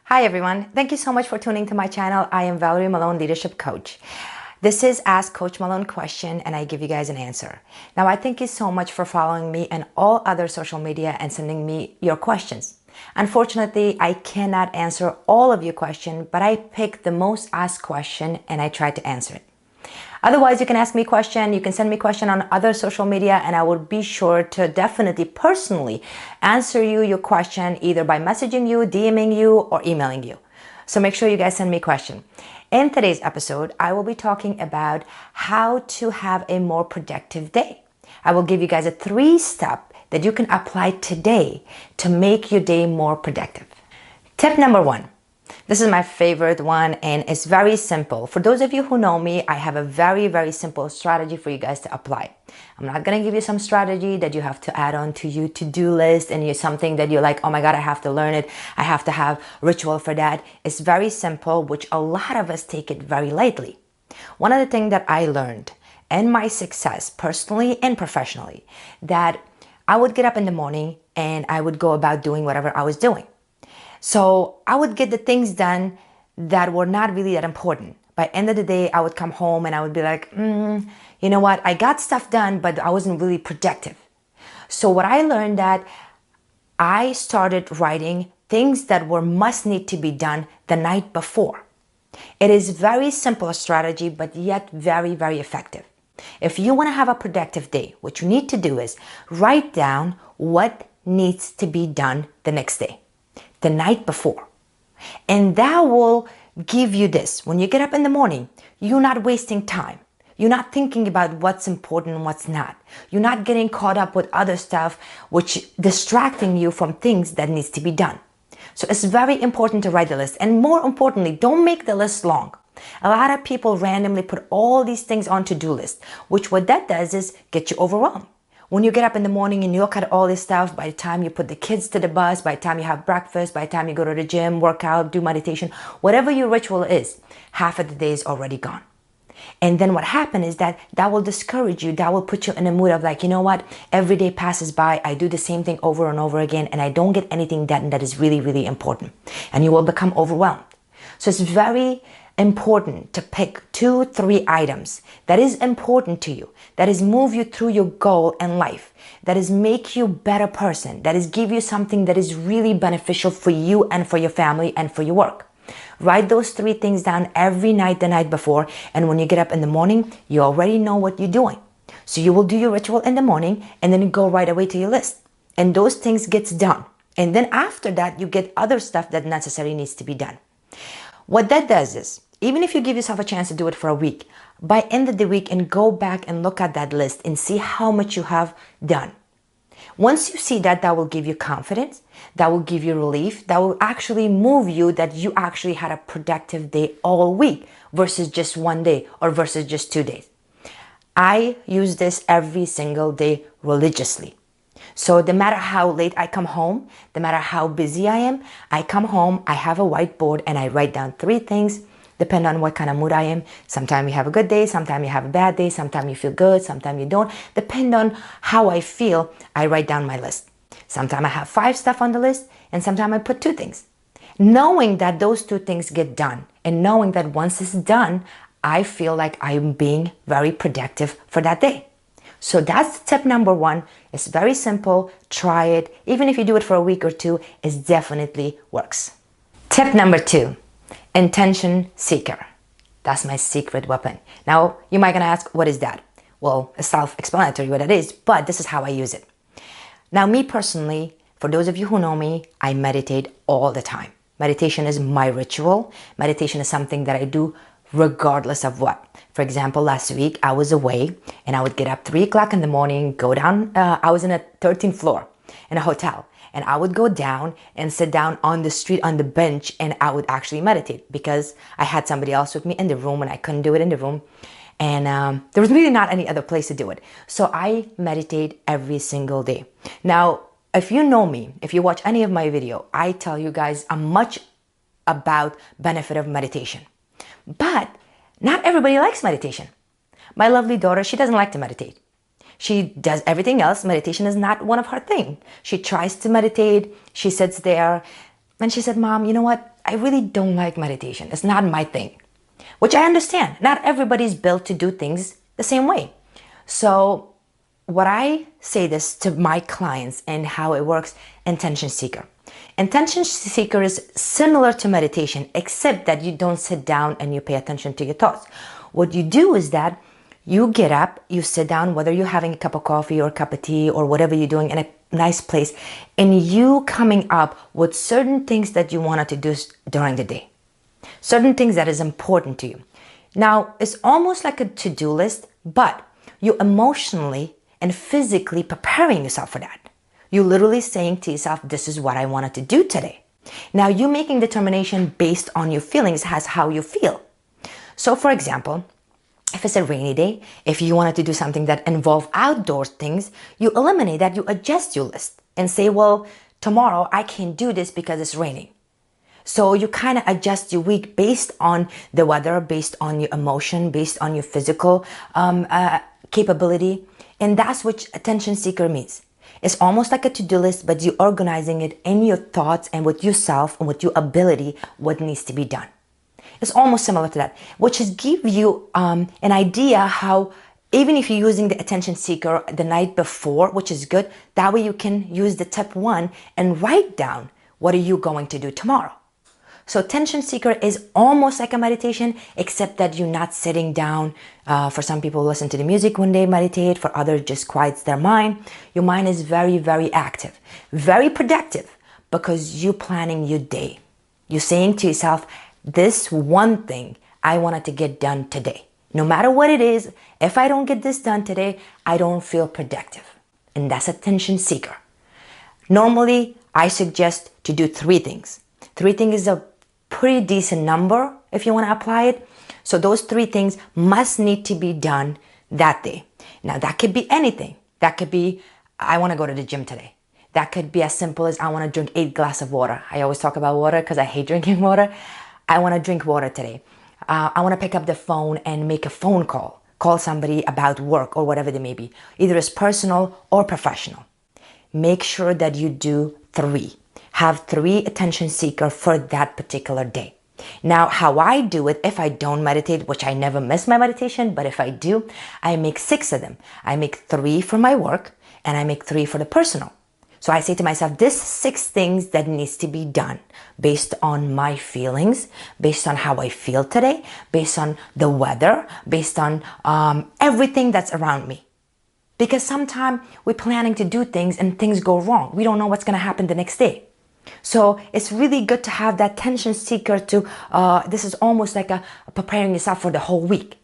Hi everyone, thank you so much for tuning to my channel. I am Valery Molone, Leadership Coach. This is Ask Coach Molone question and I give you guys an answer. Now I thank you so much for following me and all other social media and sending me your questions. Unfortunately, I cannot answer all of your questions, but I picked the most asked question and I tried to answer it. Otherwise, you can ask me a question, you can send me a question on other social media, and I will be sure to definitely personally answer your question either by messaging you, DMing you, or emailing you. So make sure you guys send me a question. In today's episode, I will be talking about how to have a more productive day. I will give you guys a 3-step that you can apply today to make your day more productive. Tip number 1. This is my favorite one and it's very simple. For those of you who know me, I have a very simple strategy for you guys to apply. I'm not going to give you some strategy that you have to add on to your to-do list and you're something that you're like, oh my God, I have to learn it. I have to have ritual for that. It's very simple, which a lot of us take it very lightly. One of the things that I learned in my success, personally and professionally, that I would get up in the morning and I would go about doing whatever I was doing. So I would get the things done that were not really that important. By the end of the day, I would come home and I would be like, you know what? I got stuff done, but I wasn't really productive. So what I learned that I started writing things that were must need to be done the night before. It is very simple strategy, but yet very effective. If you want to have a productive day, what you need to do is write down what needs to be done the next day, the night before. And that will give you this. When you get up in the morning, you're not wasting time. You're not thinking about what's important and what's not. You're not getting caught up with other stuff which distracting you from things that needs to be done. So it's very important to write the list. And more importantly, don't make the list long. A lot of people randomly put all these things on to-do list, which what that does is get you overwhelmed. When you get up in the morning and you look at all this stuff, by the time you put the kids to the bus, by the time you have breakfast, by the time you go to the gym, work out, do meditation, whatever your ritual is, half of the day is already gone. And then what happens is that will discourage you. That will put you in a mood of like, you know what? Every day passes by. I do the same thing over and over again and I don't get anything done that is really important. And you will become overwhelmed. So it's very important to pick 2-3 items that is important to you, that is move you through your goal in life, that is make you a better person, that is give you something that is really beneficial for you and for your family and for your work. Write those 3 things down every night the night before, and when you get up in the morning, you already know what you're doing. So you will do your ritual in the morning and then you go right away to your list. And those things gets done. And then after that, you get other stuff that necessarily needs to be done. What that does is, even if you give yourself a chance to do it for a week, by end of the week and go back and look at that list and see how much you have done. Once you see that, that will give you confidence, that will give you relief, that will actually move you that you actually had a productive day all week versus just one day or versus just 2 days. I use this every single day religiously. So no matter how late I come home, no matter how busy I come home, I have a whiteboard and I write down 3 things. Depend on what kind of mood I am. Sometimes you have a good day, sometimes you have a bad day, sometimes you feel good, sometimes you don't. Depend on how I feel, I write down my list. Sometimes I have 5 stuff on the list and sometimes I put 2 things. Knowing that those 2 things get done and knowing that once it's done, I feel like I'm being very productive for that day. So that's tip number 1. It's very simple. Try it. Even if you do it for a week or 2, it definitely works. Tip number 2. Intention seeker. That's my secret weapon. Now, you might gonna ask, what is that? Well, it's self-explanatory what it is, but this is how I use it. Now, me personally, for those of you who know me, I meditate all the time. Meditation is my ritual. Meditation is something that I do regardless of what. For example, last week I was away and I would get up 3 o'clock in the morning, go down. I was in a 13th floor in a hotel. And I would go down and sit down on the street on the bench and I would actually meditate because I had somebody else with me in the room and I couldn't do it in the room. And there was really not any other place to do it. So I meditate every single day. Now, if you know me, if you watch any of my video, I tell you guys much about benefit of meditation. But not everybody likes meditation. My lovely daughter, she doesn't like to meditate. She does everything else. Meditation is not one of her things. She tries to meditate. She sits there and she said, Mom, you know what? I really don't like meditation. It's not my thing, which I understand. Not everybody's built to do things the same way. So what I say this to my clients and how it works, intention seeker. Intention seeker is similar to meditation, except that you don't sit down and you pay attention to your thoughts. What you do is that you get up, you sit down, whether you're having a cup of coffee or a cup of tea or whatever you're doing in a nice place, and you coming up with certain things that you wanted to do during the day. Certain things that is important to you. Now, it's almost like a to-do list, but you emotionally and physically preparing yourself for that. You're literally saying to yourself, this is what I wanted to do today. Now, you're making determination based on your feelings as how you feel. So, for example, if it's a rainy day, if you wanted to do something that involves outdoor things, you eliminate that, you adjust your list and say, well, tomorrow I can't do this because it's raining. So you kind of adjust your week based on the weather, based on your emotion, based on your physical capability. And that's what attention seeker means. It's almost like a to-do list, but you're organizing it in your thoughts and with yourself and with your ability, what needs to be done. It's almost similar to that, which is give you an idea how, even if you're using the attention seeker the night before, which is good, that way you can use the tip 1 and write down what are you going to do tomorrow. So attention seeker is almost like a meditation, except that you're not sitting down. For some people listen to the music when they meditate, for others just quiets their mind. Your mind is very, very active, very productive, because you're planning your day. You're saying to yourself, this one thing I wanted to get done today. No matter what it is, if I don't get this done today, I don't feel productive. And that's attention seeker. Normally, I suggest to do 3 things. 3 things is a pretty decent number if you want to apply it. So those 3 things must need to be done that day. Now, that could be anything. That could be, I want to go to the gym today. That could be as simple as I want to drink 8 glasses of water. I always talk about water because I hate drinking water. I want to drink water today. I want to pick up the phone and make a phone call. Call somebody about work or whatever they may be. Either it's personal or professional. Make sure that you do 3. Have 3 attention seeker for that particular day. Now, how I do it, if I don't meditate, which I never miss my meditation, but if I do, I make 6 of them. I make 3 for my work and I make 3 for the personal. So I say to myself, this 6 things that needs to be done based on my feelings, based on how I feel today, based on the weather, based on everything that's around me. Because sometimes we're planning to do things and things go wrong. We don't know what's going to happen the next day. So it's really good to have that attention seeker to, this is almost like preparing yourself for the whole week.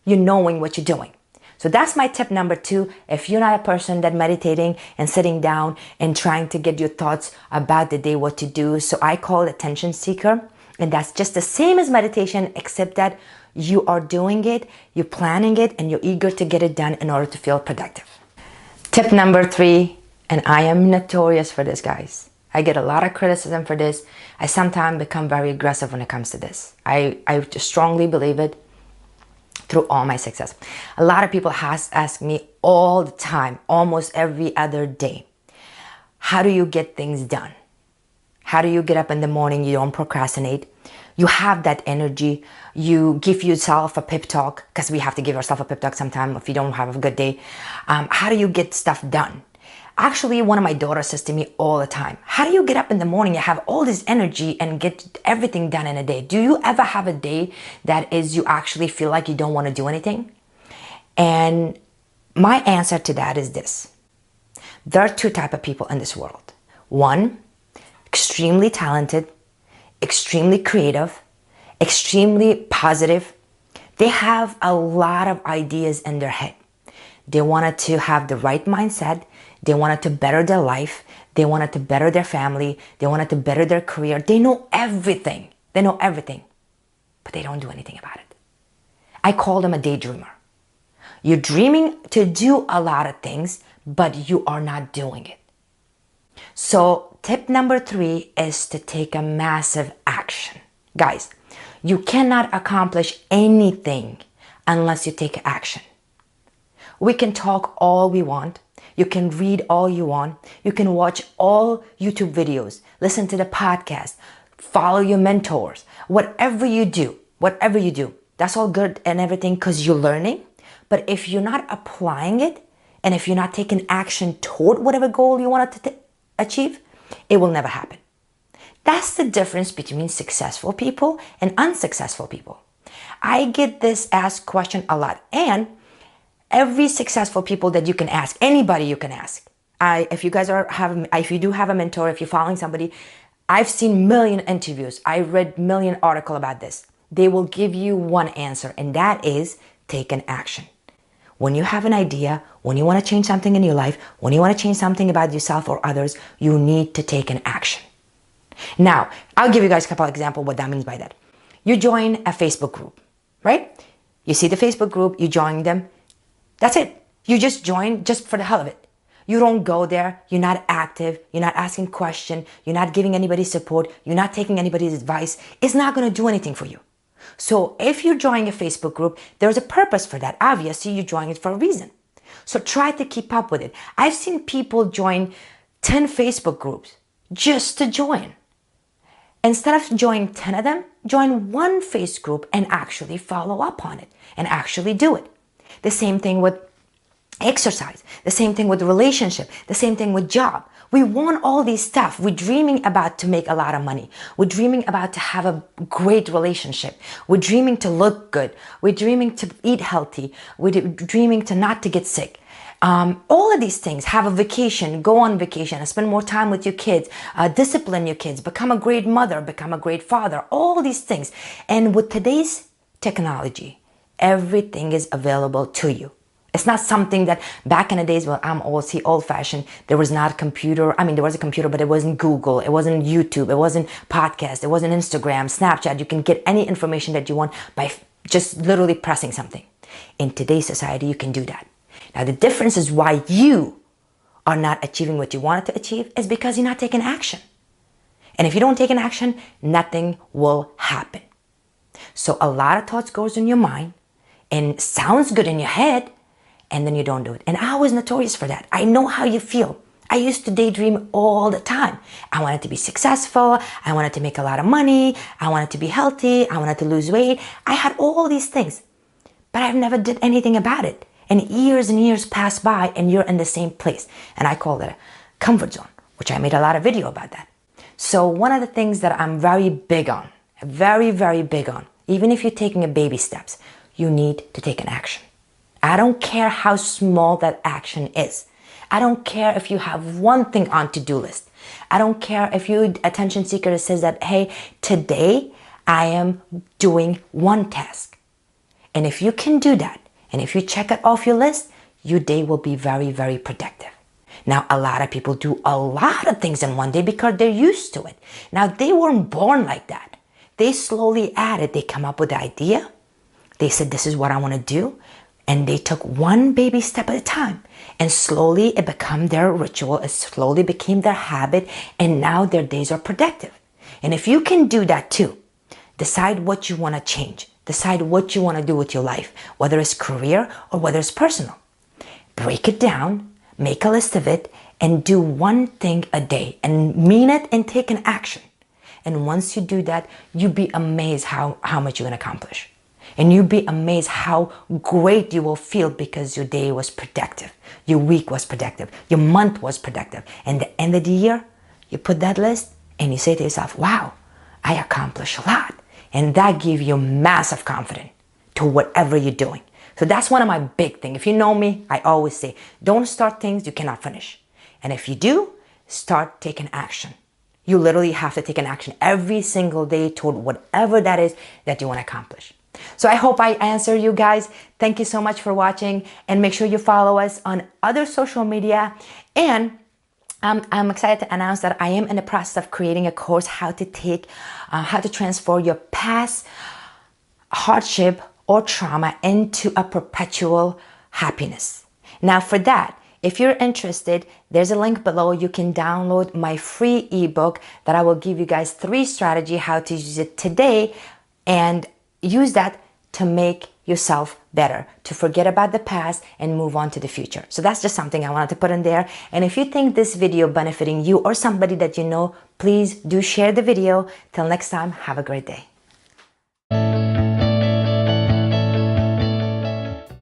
You're knowing what you're doing. So that's my tip number 2. If you're not a person that meditating and sitting down and trying to get your thoughts about the day, what to do. So I call it attention seeker. And that's just the same as meditation, except that you are doing it, you're planning it, and you're eager to get it done in order to feel productive. Tip number 3, and I am notorious for this, guys. I get a lot of criticism for this. I sometimes become very aggressive when it comes to this. I just strongly believe it. Through all my success, a lot of people ask me all the time, almost every other day, how do you get things done? How do you get up in the morning? You don't procrastinate. You have that energy. You give yourself a pep talk, because we have to give ourselves a pep talk sometime if you don't have a good day. How do you get stuff done? Actually, one of my daughters says to me all the time, how do you get up in the morning and have all this energy and get everything done in a day? Do you ever have a day that is you actually feel like you don't want to do anything? And my answer to that is this. There are 2 types of people in this world. 1, extremely talented, extremely creative, extremely positive. They have a lot of ideas in their head. They wanted to have the right mindset. They wanted to better their life. They wanted to better their family. They wanted to better their career. They know everything. They know everything, but they don't do anything about it. I call them a daydreamer. You're dreaming to do a lot of things, but you are not doing it. So tip number 3 is to take a massive action. Guys, you cannot accomplish anything unless you take action. We can talk all we want. You can read all you want. You can watch all YouTube videos, listen to the podcast, follow your mentors, whatever you do, that's all good and everything because you're learning. But if you're not applying it, and if you're not taking action toward whatever goal you want to achieve, it will never happen. That's the difference between successful people and unsuccessful people. I get this asked question a lot, and every successful people that you can ask, anybody you can ask. If you do have a mentor, if you're following somebody, I've seen million interviews. I read million articles about this. They will give you one answer, and that is take an action. When you have an idea, when you want to change something in your life, when you want to change something about yourself or others, you need to take an action. Now, I'll give you guys a couple of examples what that means by that. You join a Facebook group, right? You see the Facebook group, you join them. That's it. You just join just for the hell of it. You don't go there. You're not active. You're not asking questions. You're not giving anybody support. You're not taking anybody's advice. It's not going to do anything for you. So if you're joining a Facebook group, there's a purpose for that. Obviously, you're joining it for a reason. So try to keep up with it. I've seen people join 10 Facebook groups just to join. Instead of joining 10 of them, join one Facebook group and actually follow up on it and actually do it. The same thing with exercise, the same thing with relationship, the same thing with job. We want all these stuff. We're dreaming about to make a lot of money. We're dreaming about to have a great relationship. We're dreaming to look good. We're dreaming to eat healthy. We're dreaming to not to get sick. All of these things, have a vacation, go on vacation, and spend more time with your kids, discipline your kids, become a great mother, become a great father, all these things. And with today's technology, everything is available to you. It's not something that back in the days when I'm old-fashioned, there was not a computer. I mean, there was a computer, but it wasn't Google. It wasn't YouTube. It wasn't podcast. It wasn't Instagram, Snapchat. You can get any information that you want by just literally pressing something. In today's society, you can do that. Now, the difference is why you are not achieving what you wanted to achieve is because you're not taking action. And if you don't take an action, nothing will happen. So a lot of thoughts goes in your mind and sounds good in your head, and then you don't do it. And I was notorious for that. I know how you feel. I used to daydream all the time. I wanted to be successful. I wanted to make a lot of money. I wanted to be healthy. I wanted to lose weight. I had all these things, but I've never did anything about it. And years pass by and you're in the same place. And I call it a comfort zone, which I made a lot of video about that. So one of the things that I'm very big on, very big on, even if you're taking a baby steps, you need to take an action. I don't care how small that action is. I don't care if you have one thing on to-do list. I don't care if you're attention seeker that says that, hey, today I am doing one task. And if you can do that, and if you check it off your list, your day will be very productive. Now, a lot of people do a lot of things in one day because they're used to it. Now, they weren't born like that. They slowly added. They come up with the idea. They said, this is what I want to do. And they took one baby step at a time. And slowly it became their ritual. It slowly became their habit. And now their days are productive. And if you can do that too, decide what you want to change. Decide what you want to do with your life, whether it's career or whether it's personal. Break it down, make a list of it, and do one thing a day. And mean it and take an action. And once you do that, you'll be amazed how much you can accomplish. And you'll be amazed how great you will feel because your day was productive. Your week was productive. Your month was productive. And the end of the year, you put that list and you say to yourself, wow, I accomplished a lot. And that gives you massive confidence to whatever you're doing. So that's one of my big things. If you know me, I always say, don't start things you cannot finish. And if you do, start taking action. You literally have to take an action every single day toward whatever that is that you want to accomplish. So I hope I answered you guys. Thank you so much for watching, and make sure you follow us on other social media. And I'm excited to announce that I am in the process of creating a course how to transfer your past hardship or trauma into a perpetual happiness. Now for that, if you're interested, there's a link below. You can download my free ebook that I will give you guys 3 strategies how to use it today and use that to make yourself better, to forget about the past and move on to the future. So that's just something I wanted to put in there. And if you think this video benefiting you or somebody that you know, please do share the video. Till next time, have a great day.